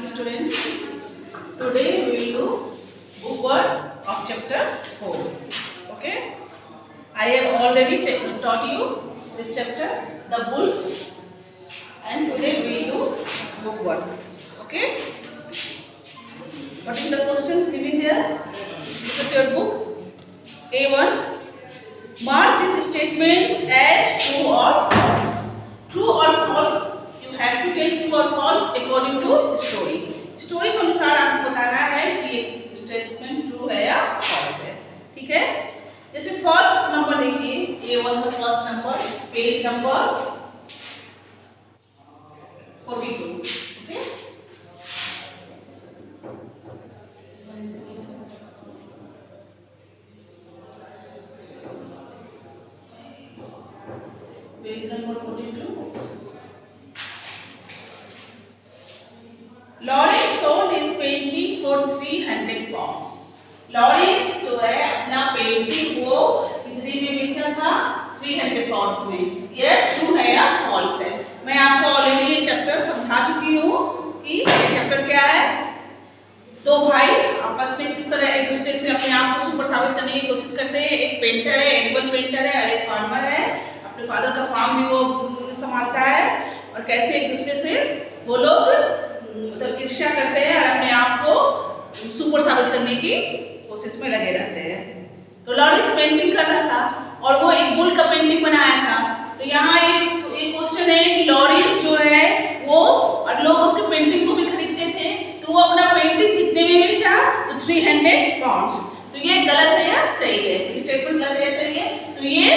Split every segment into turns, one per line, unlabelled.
morning students. Today we will do book work of chapter 4. Okay. I have already taught you this chapter, the bull, and today we will do book work. Okay. What is the questions given there? Look at your book. A1. Mark these statements as true or false. True or false, you have to tell true or false according to story. Story के अनुसार आपको बताना है कि ये statement true है या false है. ठीक है. जैसे फर्स्ट नंबर देखिए, A1 का first number, page number 42. Okay. Page number 42. Lawrence sold his painting for 300 pounds. Lawrence जो है अपना पेंटिंग वो कितने में बेचा था? 300 पाउंड्स में. ये ट्रू है या फॉल्स है? मैं आपको ऑलरेडी ये चैप्टर समझा चुकी हूँ कि ये चैप्टर क्या है. दो भाई आपस में किस तरह एक दूसरे से अपने आप को सुपर साबित करने की कोशिश करते हैं. एक पेंटर है, एनिमल पेंटर है, और एक फार्मर है. अपने फादर का फार्म भी वो संभालता है. और कैसे एक दूसरे से वो लोग मतलब ईर्ष्या करते हैं और अपने आप को सुपर साबित करने की कोशिश में लगे रहते हैं. तो लॉरेंस पेंटिंग कर रहा था और वो एक बुल का पेंटिंग बनाया था. तो यहाँ एक क्वेश्चन है कि लॉरेंस जो है वो, और लोग उसके पेंटिंग को भी खरीदते थे, तो वो अपना पेंटिंग कितने में बेचा? तो 300 पाउंड्स. तो ये गलत है या सही है? स्टेटमेंट गलत है या सही है? तो ये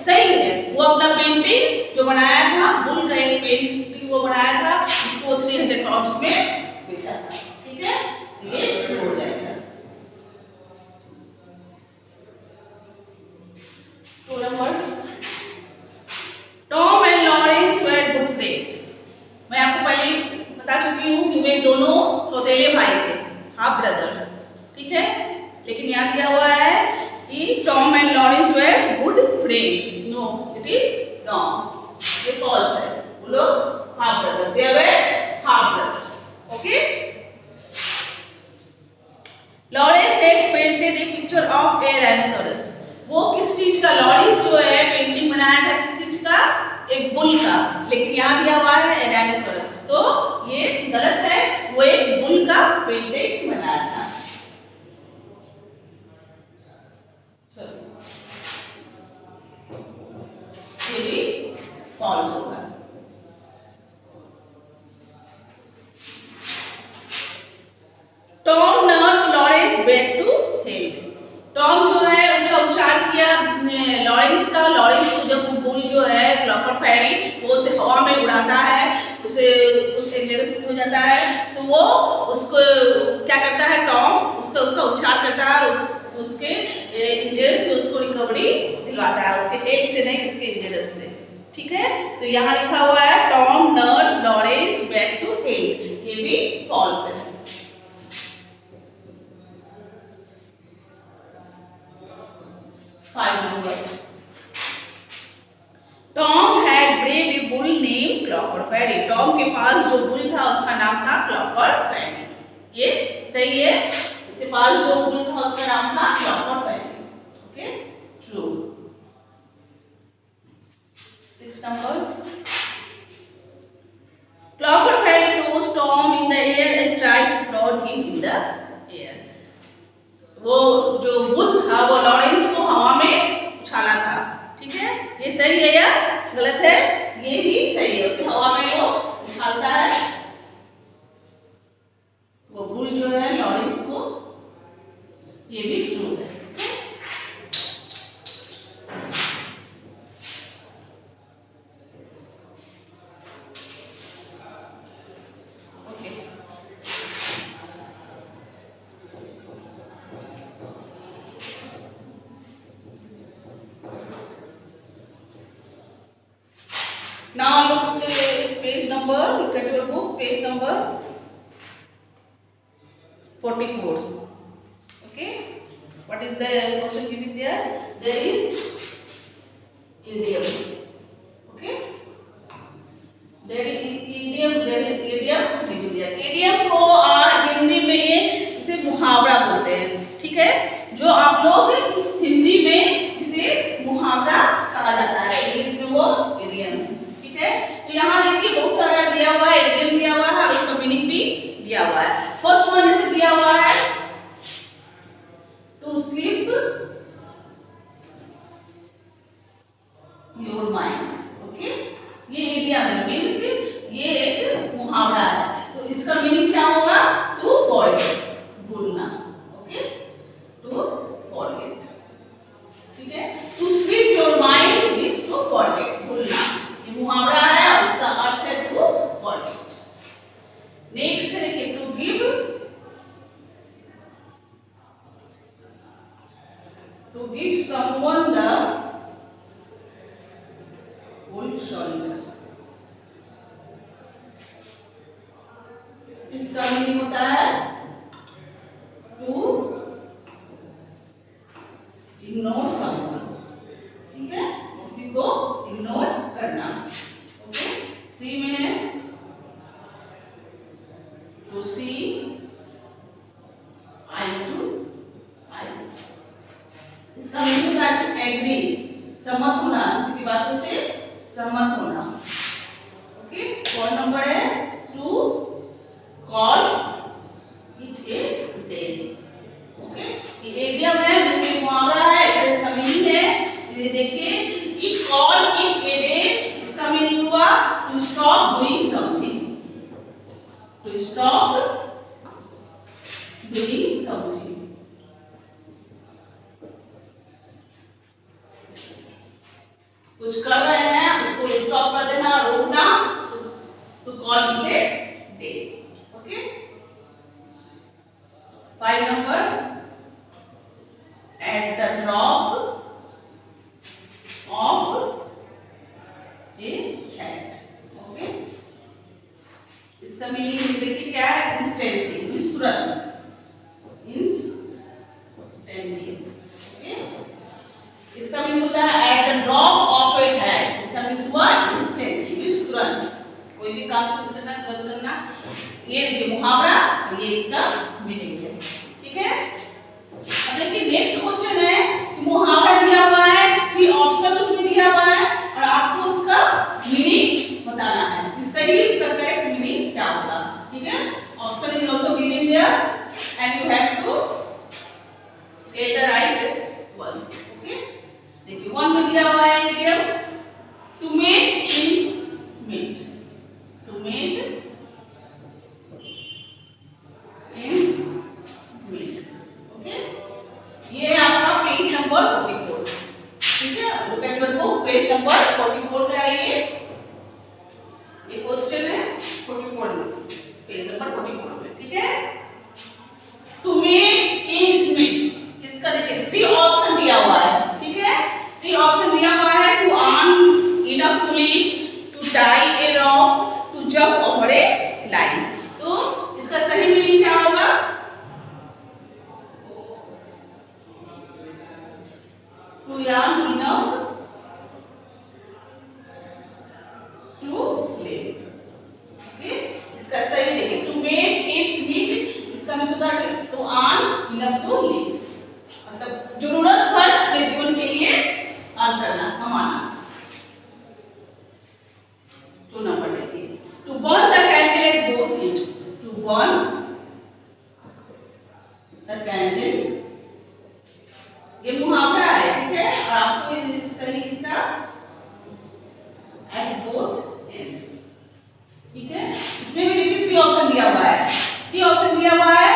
सही है. वो अपना पेंटिंग जो बनाया था, बुल का एक पेंटिंग वो बनाया था, उसको 300 पाउंड्स में बेचा था. ठीक है. ये ट्रू हो जाएगा. तो number, Tom and Lawrence were good friends. मैं आपको पहले बता चुकी हूँ कि वे दोनों सौतेले भाई थे, हाफ ब्रदर. ठीक है. लेकिन यहाँ दिया हुआ है कि Tom and Lawrence were good friends. No, it is wrong. ये फॉल्स है. वो लोग half brother, they were half brother. Okay. Lawrence had painted a picture of a rhinoceros. वो किस चीज का? लॉरेंस जो है पेंटिंग बनाया था किस चीज का? एक बुल का. लेकिन यहाँ दिया हुआ है राइनोसोरस, तो ये गलत है. वो एक बुल का पेंटिंग बनाया था. ये भी फॉल्स होगा. Tom nurse Lawrence back to health. Tom जो है उसका उपचार किया लॉरेंस का. लॉरेंस को जब बुल जो है क्लॉपर फेरी वो उसे हवा में उड़ाता है, उसे कुछ इंजरीज हो जाता है, तो वो उसको क्या करता है? टॉम उसका उपचार करता है, उसके इंजरीज से उसको रिकवरी दिलवाता है. उसके हेल्थ से नहीं, उसके इंजरीज से. ठीक है. तो यहाँ लिखा हुआ है Tom nurse Lawrence back to health. ये भी फॉल्स है. Tom had bred a bull name Clopper Ferry. Tom के पास जो बुल था उसका नाम था क्लॉपर फेरी. ये सही है. उसके पास जो बुल था उसका नाम था Clopper Ferry. Okay. True. 6 number, Clopper Ferry toss Tom in the air and tried to plot him in the air. वो जो बुल था वो लॉरेंस को हवा में उछाला था. ठीक है. ये सही है या गलत है? ये भी सही है. उसे हवा में वो उछालता है, वो बुल जो है लॉरेंस को. ये भी ट्रू है. Okay. Now look at page number. Look at your book, page number 44. Okay. What is the question given there? There is idiom. Okay. There is idiom. There is idiom given there. Idiom को give someone the cold shoulder. इसका meaning होता है to ignore someone, ठीक है, किसी को ignore करना। Okay, 3 में है टू सी आई टू आई। इसका मीनिंग होता है एग्री, सहमत होना, किसी की बातों से सहमत होना। ओके, 4 नंबर है to call it a day. Okay, ये एडियम है, जैसे मुहावरा है, इसका मीनिंग है, ये देखिए, it call it a day, इसका मीनिंग हुआ to stop doing something, to stop doing something. कुछ कर रहे हैं उसको स्टॉप कर देना, रोकना, to call it a day. Okay, 5 number at the drop of a hat. Okay, इसका मीनिंग देखिए क्या है, इंस्टेंटली, तुरंत, इंस्टेंटली। ओके, इसका मीनिंग होता है eight the drop of a hat, इसका मीनिंग हुआ इंस्टेंटली, तुरंत, कोई भी काम शुरू करना, तुरंत करना। ये देखिए मुहावरा, ये इसका मीनिंग है, ठीक है। अब देखिए नेक्स्ट क्वेश्चन है कि मुहावरा दिया हुआ है, 3 ऑप्शन उसमें दिया हुआ है और आपको उसका मीनिंग बताना है कि सही उसका करेक्ट मीनिंग क्या होगा, ठीक है। Option is also given there and you have to take the right one. Okay, देखिए 1 में दिया हुआ है idiom to make ends meet, to make ends meet। Okay, ये है आपका पेज नंबर 44, ठीक है। Look at your book, page number 44 पे आइए, ये क्वेश्चन है 44 में, पेज नंबर 44 पे, ठीक है। टू मेक ends meet, इसका देखिए 3 ऑप्शन दिया हुआ है, ठीक है। 3 ऑप्शन दिया हुआ है, to earn enough to live, to tie a rope, to jump over a line। तो इसका सही मीनिंग क्या होगा? To earn enough to live। Okay, इसका सही देखिए, टू मेक ends meet, इसका मतलब होता है to earn enough to live, मतलब जरूरत भर अपने जीवन के लिए अर्न करना, कमाना। 2 नंबर देखिए, to burn the candle at both ends, to burn the candle, ये मुहावरा है, ठीक है, और आपको सही इसका एट बोथ एंड्स, ठीक है। इसमें भी देखिए 3 ऑप्शन दिया हुआ है, 3 ऑप्शन दिया हुआ है,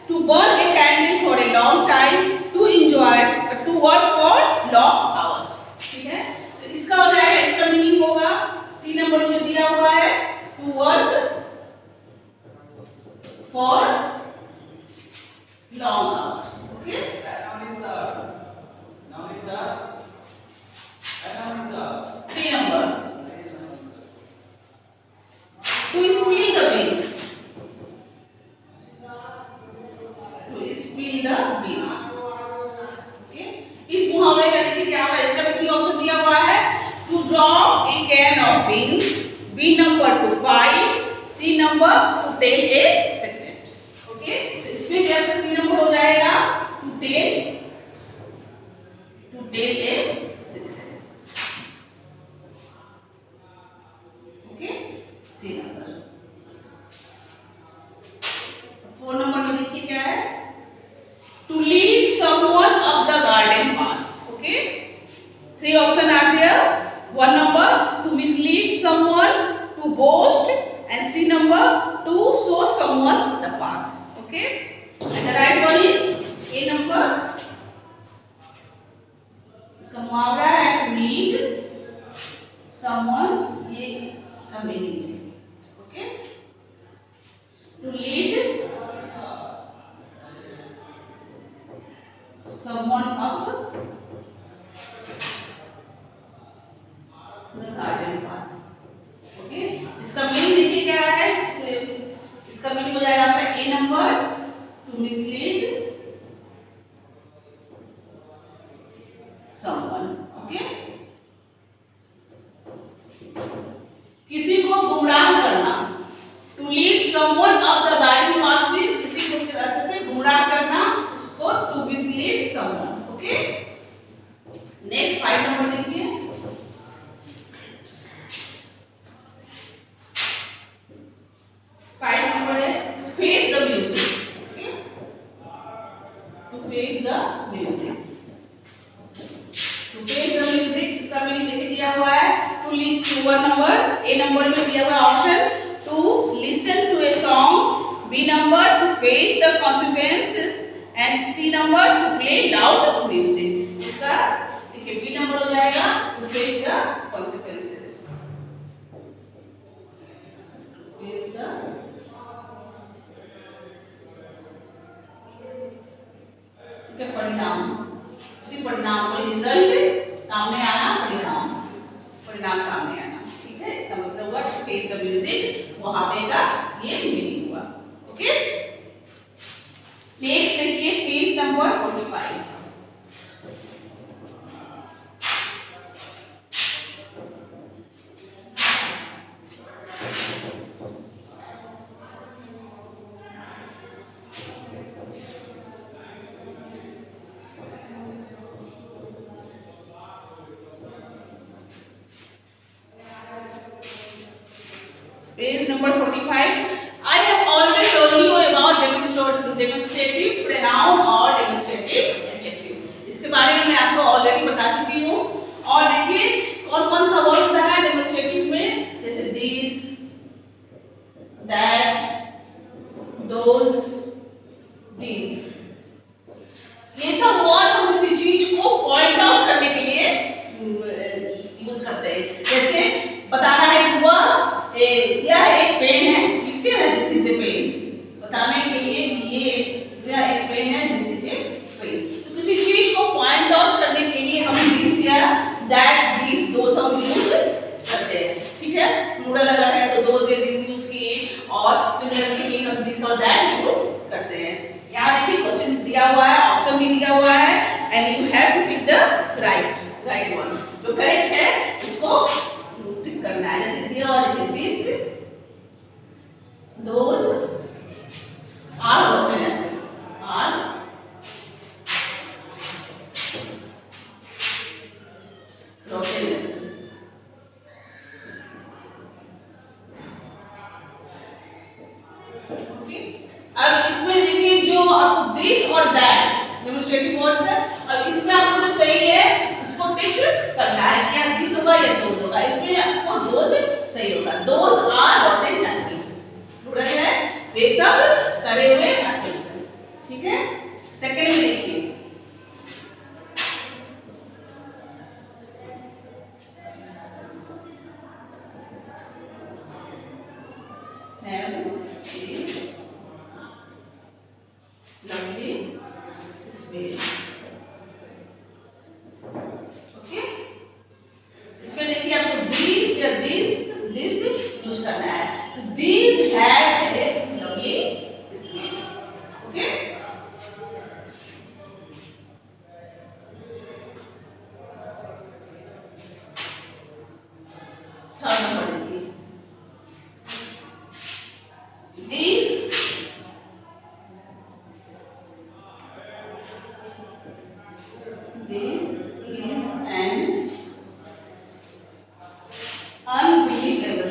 to burn a candle for a long time, to enjoy, to work for long hours, ठीक है। तो इसका हो जाएगा, इसका मीनिंग होगा सी नंबर में जो दिया हुआ है, to work for long hours. Okay, 3 number to spill the beans, to spill the beans. इस मुहावरे का देखिए क्या होगा, इसका भी 3 ऑप्शन दिया हुआ है, to drop a can of beans, B number to fight, C number to tell a secret. Okay, तो इसमें भी आपका सी नंबर हो जाएगा to tell a secret. Okay, C number. 4 number में देखिए क्या है, to lead someone up the garden path. Okay, 3 option are there, 1 number to mislead someone, to boast, and C number to show someone the path. Okay, and the right one is A number, इसका मुहावरा है to lead someone, ये इसका meaning है। Okay, to lead someone up the garden path. Okay, इसका meaning देखिए क्या है, इसका मीनिंग हो जाएगा आपका A number, to mislead someone. Okay, किसी को गुमराह करना, to lead someone up the garden path means किसी को इस रास्ते से गुमराह करना, उसको to mislead someone. Okay, next 5 number देखिए. 5 नंबर है face the music. Okay, to face the music. To face the music इसका मीनिंग देखिए दिया हुआ है, to listen. 1 number, A number में दिया हुआ option to listen to a song, B number to face the consequences and C number to play loud music. इसका देखिए बी नंबर हो जाएगा to face the consequences. Face the परिणाम, इसी परिणाम को रिजल्ट सामने आना, परिणाम सामने आना. ठीक है, इसका मतलब हुआ टू फेस द म्यूजिक, वहां पे का ये मीनिंग हुआ. ओके, नेक्स्ट देखिए page number 45. Page number 45. I have already told you about demonstrative pronoun और demonstrative adjective. इसके बारे में मैं आपको ऑलरेडी बता चुकी हूँ. और देखिए कौन कौन सा वर्ड होता है डेमोन्स्ट्रेटिव में, जैसे दिस, दैट, दोज, दीज. ये सब वर्ड हम किसी चीज को पॉइंट आउट करने के लिए यूज करते हैं. जैसे बताना है हुआ यह एक पेन है, लिखते हैं दिस इज ए पेन, बताने के लिए कि यह एक पेन है, दिस इज ए पेन. तो किसी चीज को पॉइंट आउट करने के लिए हम दिस या दैट, दिस, दोस हम यूज करते हैं. ठीक है, प्लूरल अगर है तो दोस या दिस यूज किए, और सिमिलरली हम दिस और दैट यूज करते हैं. यहाँ देखिए क्वेश्चन दिया हुआ है, ऑप्शन भी दिया हुआ है, and you have to tick the right one. जो करेक्ट है उसको टिक करना है. जैसे दिया हुआ देखिए this, those are rotten apples, are rotten apples. Okay, अब इसमें देखिए जो आपको दिस और दैट डेमोन्स्ट्रेटिव वर्ड्स है, और इसमें आपको जो सही है उसको टिक करना है कि या दिस होगा या दोस होगा. इसमें आपको दोस सही होगा. Those are rotten apples, plural है, वे सब सड़े हुए एप्पल्स हैं. ठीक है, सेकंड में देखिए have a lovely space. Okay, इसमें देखिए आपको दिस या दिस यूज करना है. तो this have a lovely space. Okay, third number देखिए this, this is an unbelievable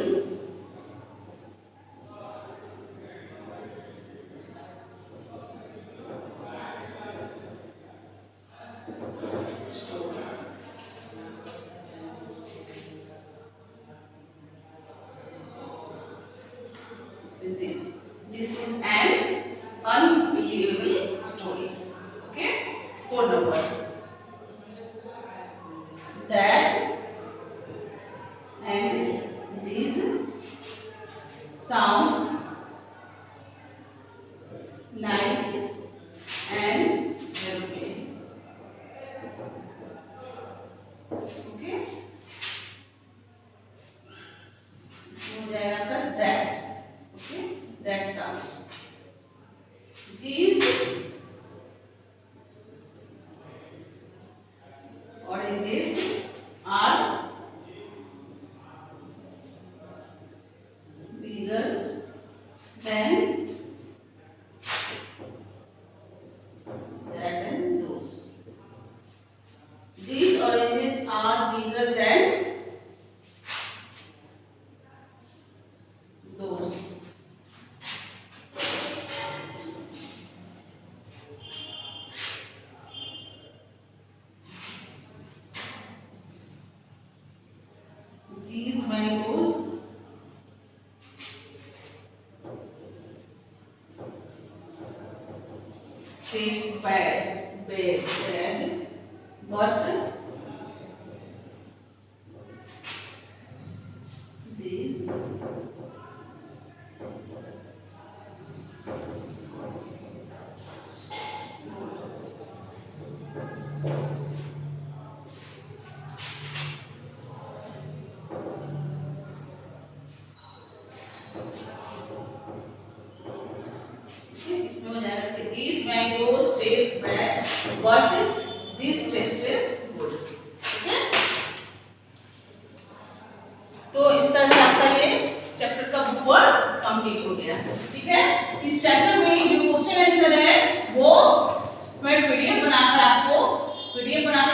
story. This is an unbelievable story. Okay, fourth number, that and these sounds like an airplane. taste bad, but these these mangoes taste bad, but this taste is good. ठीक है? तो इस तरह से आपका ये chapter का book work complete हो गया। ठीक है? इस चैप्टर में जो क्वेश्चन आंसर है वो मैं पीडीएफ बनाकर आपको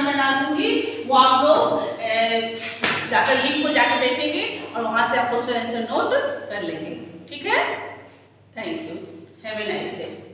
मैं डाल दूंगी। वो आप लोग जाकर लिंक को जाकर देखेंगे और वहां से आप क्वेश्चन आंसर नोट कर लेंगे। ठीक है? Thank you. Have a nice day.